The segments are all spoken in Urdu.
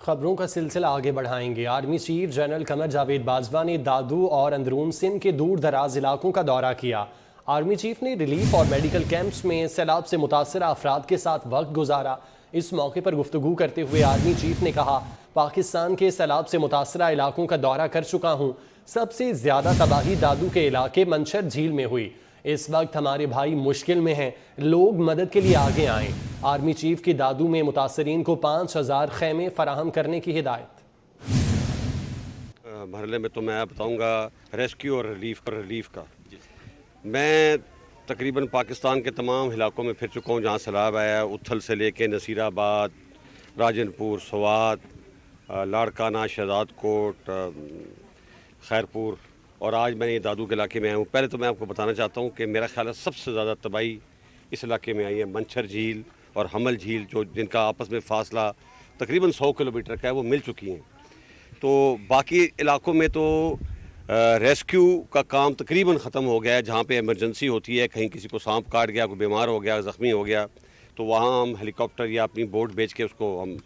خبروں کا سلسلہ آگے بڑھائیں گے۔ Army chief general Qamar Javed Bajwa نے دادو اور اندرون سندھ کے دور دراز علاقوں کا دورہ کیا۔ آرمی چیف نے ریلیف اور میڈیکل کیمپس میں سیلاب سے متاثرہ افراد کے ساتھ وقت گزارا۔ اس موقع پر گفتگو کرتے ہوئے آرمی چیف نے کہا، پاکستان کے سیلاب سے متاثرہ علاقوں کا دورہ کر چکا ہوں۔ سب سے زیادہ تباہی دادو کے علاقے منچھر جھیل میں ہوئی۔ اس وقت ہمارے بھائی مشکل میں ہیں، لوگ مدد کے لیے آگے آئیں۔ آرمی چیف کی دادو میں متاثرین کو 5000 خیمے فراہم کرنے کی ہدایت۔ مرحلے میں تو میں بتاؤں گا ریسکیو اور ریلیف کا۔ میں تقریباً پاکستان کے تمام علاقوں میں پھر چکا ہوں جہاں سیلاب آیا، اتھل سے لے کے نصیر آباد، راجن پور، سوات، لاڑکانہ، شہزاد کوٹ، خیرپور، اور آج میں یہ دادو کے علاقے میں آیا ہوں۔ پہلے تو میں آپ کو بتانا چاہتا ہوں کہ میرا خیال ہے سب سے زیادہ تباہی اس علاقے میں آئی ہے۔ منچھر جھیل اور حمل جھیل جن کا آپس میں فاصلہ تقریباً 100 کلومیٹر کا ہے، وہ مل چکی ہیں۔ تو باقی علاقوں میں تو ریسکیو کا کام تقریباً ختم ہو گیا ہے۔ جہاں پہ ایمرجنسی ہوتی ہے، کہیں کسی کو سانپ کاٹ گیا، کوئی بیمار ہو گیا، زخمی ہو گیا، تو وہاں ہم ہیلی کاپٹر یا اپنی بوٹ بھیج کے اس کو ہم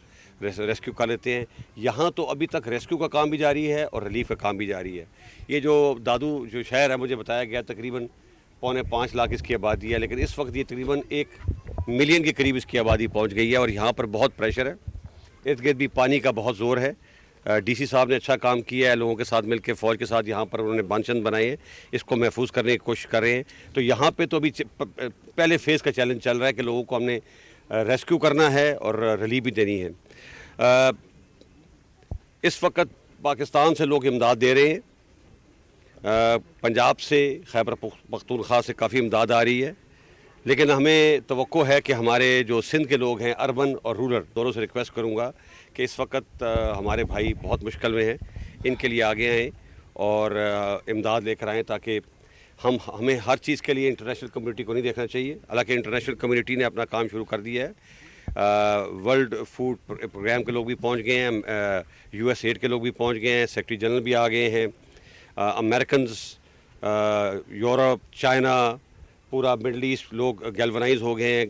ریسکیو کر لیتے ہیں۔ یہاں تو ابھی تک ریسکیو کا کام بھی جاری ہے اور ریلیف کا کام بھی جاری ہے۔ یہ جو دادو جو شہر ہے، مجھے بتایا گیا تقریباً 4.25 لاکھ اس کی آبادی ہے، لیکن اس وقت یہ تقریباً 1 ملین کے قریب اس کی آبادی پہنچ گئی ہے، اور یہاں پر بہت پریشر ہے۔ ارد گرد بھی پانی کا بہت زور ہے۔ ڈی سی صاحب نے اچھا کام کیا ہے، لوگوں کے ساتھ مل کے، فوج کے ساتھ یہاں پر انہوں نے بانچند بنائے ہیں، اس کو محفوظ کرنے کی کوشش کر رہے ہیں۔ تو یہاں پہ تو ابھی پہلے فیز کا چیلنج چل رہا ہے کہ لوگوں کو ہم نے ریسکیو کرنا ہے اور ریلیف بھی دینی ہے۔ اس وقت پاکستان سے لوگ امداد دے رہے ہیں، پنجاب سے، خیبر پختونخوا سے کافی امداد آ رہی ہے، لیکن ہمیں توقع ہے کہ ہمارے جو سندھ کے لوگ ہیں، اربن اور رورل دونوں سے ریکویسٹ کروں گا کہ اس وقت ہمارے بھائی بہت مشکل میں ہیں، ان کے لیے آگے آئیں اور امداد لے کر آئیں، تاکہ ہمیں ہر چیز کے لیے انٹرنیشنل کمیونٹی کو نہیں دیکھنا چاہیے۔ حالانکہ انٹرنیشنل کمیونٹی نے اپنا کام شروع کر دیا ہے۔ ورلڈ فوڈ پروگرام کے لوگ بھی پہنچ گئے ہیں، یو ایس ایڈ کے لوگ بھی پہنچ گئے ہیں، سیکرٹری جنرل بھی آ گئے ہیں، امریکنز، یورپ، چائنا، پورا مڈل ایسٹ لوگ گیلونائز ہو گئے ہیں،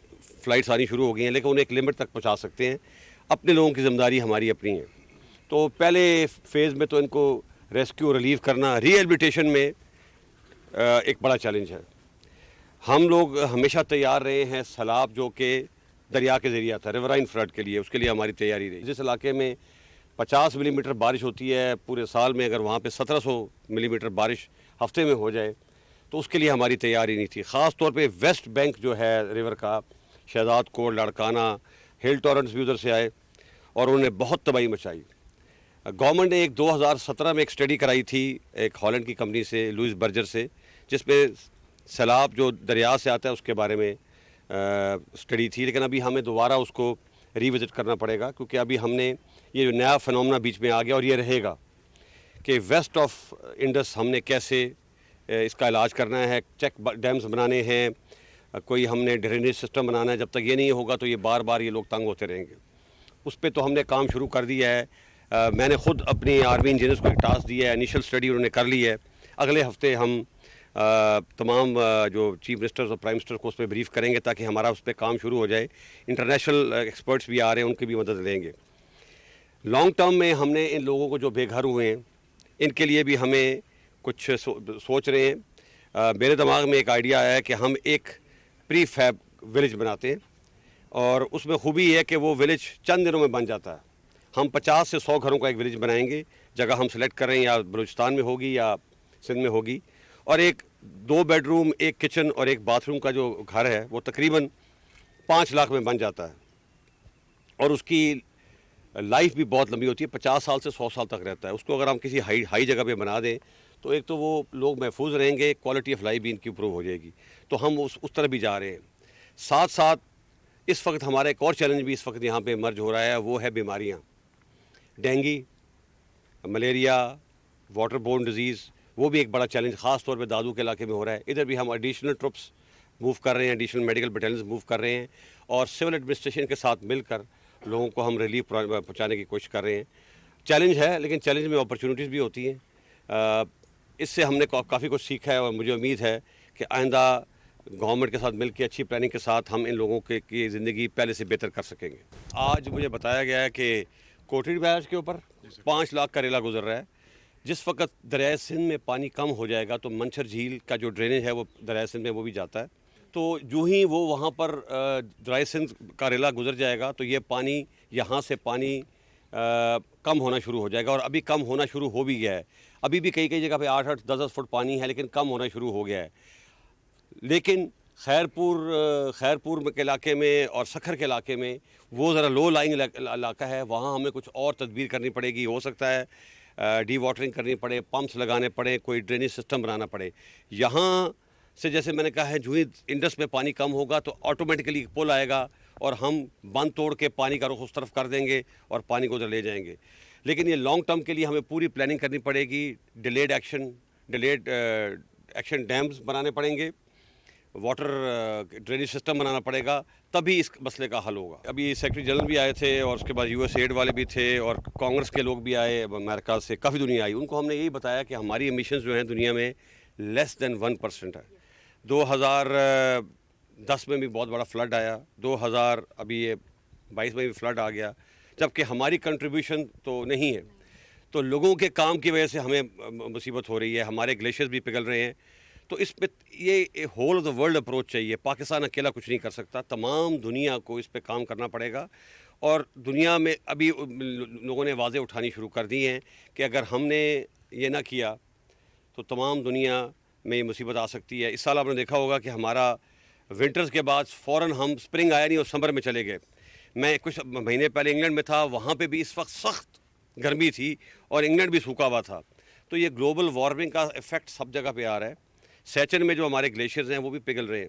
فلائٹس آنی شروع ہو گئی ہیں، لیکن انہیں ایک لمٹ تک پہنچا سکتے ہیں۔ اپنے لوگوں کی ذمہ داری ہماری اپنی ہے۔ تو پہلے فیز میں تو ان کو ریسکیو ریلیف کرنا، ری ایبلیٹیشن میں ایک بڑا چیلنج ہے۔ ہم لوگ ہمیشہ تیار رہے ہیں سیلاب جو کہ دریا کے ذریعے آتا ہے، ریورائن فلڈ کے لیے، اس کے لیے ہماری تیاری رہی۔ جس علاقے میں 50 ملی میٹر بارش ہوتی ہے پورے سال میں، اگر وہاں پہ 1700 ملی میٹر بارش ہفتے میں ہو جائے تو اس کے لیے ہماری تیاری نہیں تھی۔ خاص طور پہ ویسٹ بینک جو ہے ریور کا، شہزاد کوٹ، لاڑکانہ، ہل ٹورنٹس بھی ادھر سے آئے اور انہوں نے بہت تباہی مچائی۔ گورنمنٹ نے 2017 میں ایک اسٹڈی کرائی تھی ایک ہالینڈ کی کمپنی سے، لوئس برجر سے، جس میں سیلاب جو دریا سے آتا ہے اس کے بارے میں اسٹڈی تھی، لیکن ابھی ہمیں دوبارہ اس کو ری وزٹ کرنا پڑے گا، کیونکہ ابھی ہم نے یہ جو نیا فنومنا بیچ میں آ گیا اور یہ رہے گا کہ ویسٹ آف انڈس ہم نے کیسے اس کا علاج کرنا ہے، چیک ڈیمز بنانے ہیں، کوئی ہم نے ڈرینیج سسٹم بنانا ہے۔ جب تک یہ نہیں ہوگا تو یہ بار بار یہ لوگ تنگ ہوتے رہیں گے۔ اس پہ تو ہم نے کام شروع کر دیا ہے۔ میں نے خود اپنی آرمی انجینئرز کو ایک ٹاسک دیا ہے، انیشل اسٹڈی انہوں نے کر لی ہے۔ اگلے ہفتے ہم تمام جو چیف منسٹرز اور پرائم منسٹر کو اس پہ بریف کریں گے تاکہ ہمارا اس پہ کام شروع ہو جائے۔ انٹرنیشنل ایکسپرٹس بھی آ رہے ہیں، ان کی بھی مدد لیں گے۔ لانگ ٹرم میں ہم نے ان لوگوں کو جو بے گھر ہوئے ہیں ان کے لیے بھی ہمیں کچھ سوچ رہے ہیں۔ میرے دماغ میں ایک آئیڈیا آیا ہے کہ ہم ایک پری فیب ولیج بناتے ہیں، اور اس میں خوبی یہ ہے کہ وہ ولیج چند دنوں میں بن جاتا ہے۔ ہم 50 سے 100 گھروں کا ایک ولیج بنائیں گے، جگہ ہم سلیکٹ کر رہے ہیں، یا بلوچستان میں ہوگی یا سندھ میں ہوگی، اور ایک 2 بیڈ روم، ایک کچن اور ایک باتھ روم کا جو گھر ہے وہ تقریباً 5 لاکھ میں بن جاتا ہے، اور اس کی لائف بھی بہت لمبی ہوتی ہے، 50 سال سے 100 سال تک رہتا ہے۔ اس کو اگر ہم کسی ہائی جگہ پہ بنا دیں تو ایک تو وہ لوگ محفوظ رہیں گے، کوالٹی آف لائف بھی ان کی امپروو ہو جائے گی۔ تو ہم اس طرح بھی جا رہے ہیں۔ ساتھ ساتھ اس وقت ہمارا ایک اور چیلنج بھی اس وقت یہاں پہ مرج ہو رہا ہے، وہ ہے بیماریاں، dengue, malaria, water born disease, وہ بھی ایک بڑا چیلنج خاص طور پہ دادو کے علاقے میں ہو رہا ہے۔ ادھر بھی ہم ایڈیشنل ٹرپس موو کر رہے ہیں، ایڈیشنل میڈیکل بٹالینز موو کر رہے ہیں، اور سول ایڈمنسٹریشن کے ساتھ مل کر لوگوں کو ہم ریلیف پہنچانے کی کوشش کر رہے ہیں۔ چیلنج ہے، لیکن چیلنج میں اپرچونیٹیز بھی ہوتی ہیں۔ اس سے ہم نے کافی کچھ سیکھا ہے، اور مجھے امید ہے کہ آئندہ گورنمنٹ کے ساتھ مل کے اچھی پلاننگ کے ساتھ ہم ان لوگوں کی زندگی پہلے سے بہتر کر سکیں گے۔ آج مجھے بتایا گیا ہے کہ کوٹری بیراج کے اوپر 5 لاکھ کا ریلا گزر رہا ہے. جس وقت دریائے سندھ میں پانی کم ہو جائے گا تو منچھر جھیل کا جو ڈرینیج ہے وہ دریائے سندھ میں وہ بھی جاتا ہے. تو جو ہی وہ وہاں پر دریائے سندھ کا ریلا گزر جائے گا تو یہ پانی یہاں سے پانی کم ہونا شروع ہو جائے گا, اور ابھی کم ہونا شروع ہو بھی گیا ہے. ابھی بھی کئی جگہ پہ 8-8 10-10 فٹ پانی ہے, لیکن کم ہونا شروع ہو گیا ہے. لیکن خیرپور کے علاقے میں اور سکھر کے علاقے میں وہ ذرا لو لائنگ علاقہ ہے, وہاں ہمیں کچھ اور تدبیر کرنی پڑے گی. ہو سکتا ہے ڈی واٹرنگ کرنی پڑے, پمپس لگانے پڑے, کوئی ڈرینیج سسٹم بنانا پڑے. یہاں سے جیسے میں نے کہا ہے, جو ہی انڈس میں پانی کم ہوگا تو آٹومیٹکلی پل آئے گا اور ہم بند توڑ کے پانی کا رخ اس طرف کر دیں گے اور پانی کو ادھر لے جائیں گے. لیکن یہ لانگ ٹرم کے لیے ہمیں پوری پلاننگ کرنی پڑے گی. ڈیلیڈ ایکشن ڈیمز بنانے پڑیں گے, واٹر ڈرینیج سسٹم بنانا پڑے گا, تبھی اس مسئلے کا حل ہوگا. ابھی سیکرٹری جنرل بھی آئے تھے اور اس کے بعد یو ایس ایڈ والے بھی تھے اور کانگریس کے لوگ بھی آئے, امریکہ سے کافی دنیا آئی. ان کو ہم نے یہی بتایا کہ ہماری ایمیشنز جو ہیں دنیا میں لیس دین 1% ہے. 2010 میں بھی بہت بڑا فلڈ آیا, 2022 میں بھی فلڈ آ گیا, جبکہ ہماری کنٹریبیوشن تو نہیں ہے. تو لوگوں کے کام کی وجہ سے ہمیں مصیبت ہو رہی ہے, ہمارے گلیشیئرز بھی پگھل رہے ہیں. تو اس پہ یہ whole of the world approach چاہیے. پاکستان اکیلا کچھ نہیں کر سکتا, تمام دنیا کو اس پہ کام کرنا پڑے گا. اور دنیا میں ابھی لوگوں نے آوازیں اٹھانی شروع کر دی ہیں کہ اگر ہم نے یہ نہ کیا تو تمام دنیا میں یہ مصیبت آ سکتی ہے. اس سال آپ نے دیکھا ہوگا کہ ہمارا ونٹرز کے بعد فوراً ہم سپرنگ آیا نہیں اور سمر میں چلے گئے. میں کچھ مہینے پہلے انگلینڈ میں تھا, وہاں پہ بھی اس وقت سخت گرمی تھی اور انگلینڈ بھی سوکھا ہوا تھا. تو یہ گلوبل وارمنگ کا ایفیکٹ سب جگہ پہ آ رہا ہے. سیچن میں جو ہمارے گلیشیئرز ہیں وہ بھی پگھل رہے ہیں.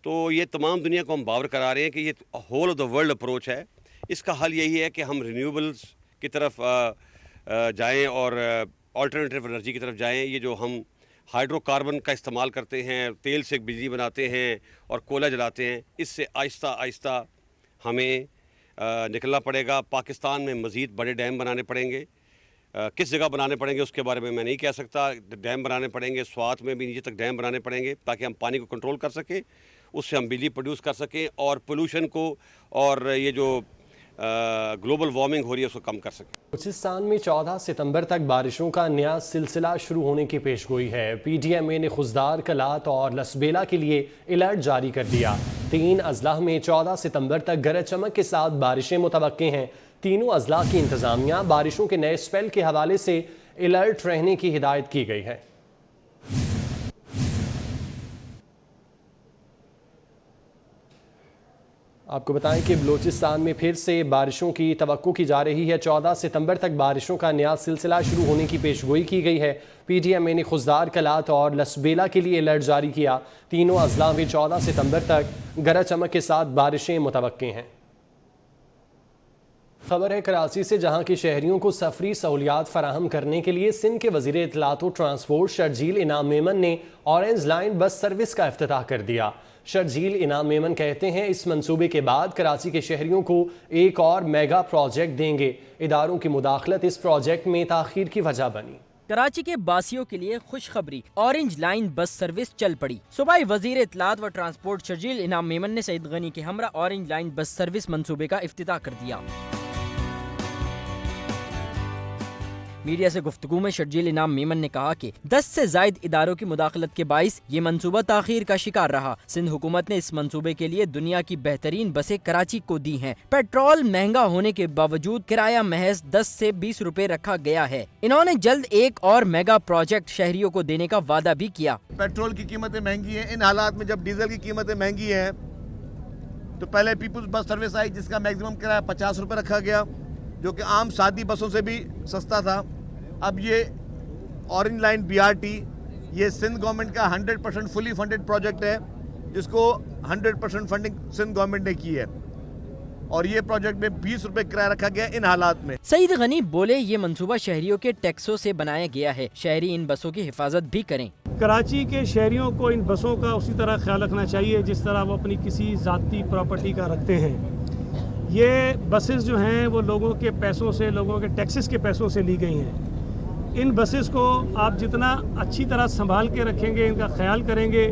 تو یہ تمام دنیا کو ہم باور کرا رہے ہیں کہ یہ whole of the world approach ہے. اس کا حل یہی ہے کہ ہم رینیوبلز کی طرف جائیں اور آلٹرنیٹیو انرجی کی طرف جائیں. یہ جو ہم ہائیڈرو کاربن کا استعمال کرتے ہیں, تیل سے بجلی بناتے ہیں اور کوئلہ جلاتے ہیں, اس سے آہستہ آہستہ ہمیں نکلنا پڑے گا. پاکستان میں مزید بڑے ڈیم بنانے پڑیں گے. کس جگہ بنانے پڑیں گے اس کے بارے میں نہیں کہہ سکتا. ڈیم بنانے پڑیں گے, سوات میں بھی نیچے تک ڈیم بنانے پڑیں گے تاکہ ہم پانی کو کنٹرول کر سکیں, اس سے ہم بجلی پروڈیوس کر سکیں اور پولوشن کو اور یہ جو گلوبل وارمنگ ہو رہی ہے اس کو کم کر سکیں. بلوچستان میں 14 ستمبر تک بارشوں کا نیا سلسلہ شروع ہونے کی پیشگوئی ہے. پی ڈی ایم اے نے خضدار، کلات اور لسبیلا کے لیے الرٹ جاری کر دیا. 3 اضلاع میں 14 ستمبر تک گرج چمک کے ساتھ بارشیں متوقع ہیں. تینوں اضلاع کی انتظامیہ بارشوں کے نئے سپیل کے حوالے سے الرٹ رہنے کی ہدایت کی گئی ہے. آپ کو بتائیں کہ بلوچستان میں پھر سے بارشوں کی توقع کی جا رہی ہے. 14 ستمبر تک بارشوں کا نیا سلسلہ شروع ہونے کی پیشگوئی کی گئی ہے. پی ڈی ایم اے نے خضدار، کلات اور لسبیلا کے لیے الرٹ جاری کیا. تینوں اضلاع میں 14 ستمبر تک گرج چمک کے ساتھ بارشیں متوقع ہیں. خبر ہے کراچی سے، جہاں کے شہریوں کو سفری سہولیات فراہم کرنے کے لیے سندھ کے وزیر اطلاعات و ٹرانسپورٹ شرجیل انعام میمن نے اورنج لائن بس سروس کا افتتاح کر دیا. شرجیل انعام میمن کہتے ہیں اس منصوبے کے بعد کراچی کے شہریوں کو ایک اور میگا پروجیکٹ دیں گے. اداروں کی مداخلت اس پروجیکٹ میں تاخیر کی وجہ بنی. کراچی کے باسیوں کے لیے خوشخبری، اورنج لائن بس سروس چل پڑی. صبح وزیر اطلاعات و ٹرانسپورٹ شرجیل انعام میمن نے سعید غنی کے ہمراہ اورنج لائن بس سروس منصوبے کا افتتاح کر دیا. میڈیا سے گفتگو میں شرجیل انعام میمن نے کہا کہ 10 سے زائد اداروں کی مداخلت کے باعث یہ منصوبہ تاخیر کا شکار رہا. سندھ حکومت نے اس منصوبے کے لیے دنیا کی بہترین بسیں کراچی کو دی ہیں. پیٹرول مہنگا ہونے کے باوجود کرایہ محض 10 سے 20 روپے رکھا گیا ہے. انہوں نے جلد ایک اور میگا پروجیکٹ شہریوں کو دینے کا وعدہ بھی کیا. پیٹرول کی قیمتیں مہنگی ہیں، ان حالات میں جب ڈیزل کی قیمتیں مہنگی ہیں تو پہلے پیپلز بس سروس آئی جس کا میکسیمم کرایہ 50 روپے رکھا گیا، جو کہ عام سادی بسوں سے بھی سستا تھا. اب یہ اورنج لائن BRT یہ سندھ گورنمنٹ کا 100% فلی فنڈڈ پروجیکٹ ہے، جس کو 100% فنڈنگ سندھ گورنمنٹ نے کی ہے، اور یہ پروجیکٹ میں 20 روپے کرایہ رکھا گیا ان حالات میں. سعید غنی بولے یہ منصوبہ شہریوں کے ٹیکسوں سے بنایا گیا ہے، شہری ان بسوں کی حفاظت بھی کریں. کراچی کے شہریوں کو ان بسوں کا اسی طرح خیال رکھنا چاہیے جس طرح وہ اپنی کسی ذاتی پراپرٹی کا رکھتے ہیں. یہ بسز جو ہیں وہ لوگوں کے پیسوں سے، لوگوں کے ٹیکسز کے پیسوں سے لی گئی ہیں. ان بسز کو آپ جتنا اچھی طرح سنبھال کے رکھیں گے، ان کا خیال کریں گے،